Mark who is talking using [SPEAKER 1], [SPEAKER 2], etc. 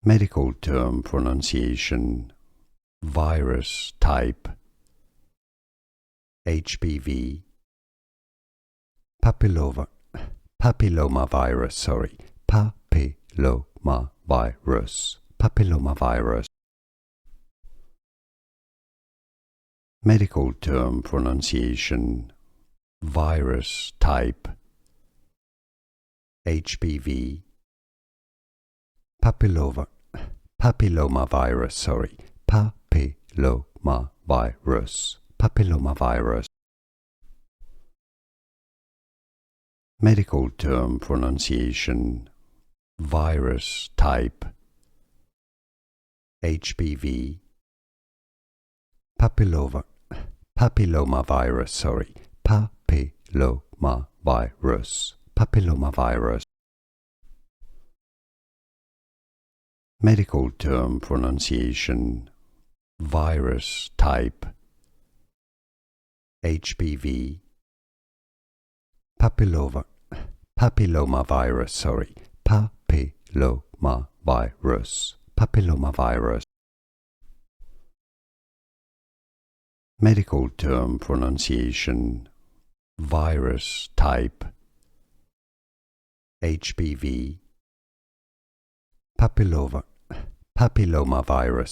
[SPEAKER 1] Medical term pronunciation, virus type, HPV, papillomavirus, papillomavirus. Medical term pronunciation, virus type, HPV, papillomavirus, papillomavirus. Medical term pronunciation, virus type, HPV, papillomavirus, papillomavirus. Medical term pronunciation, virus type, HPV, papillomavirus, papillomavirus. Medical term pronunciation, virus type, HPV, papillomavirus, papillomavirus.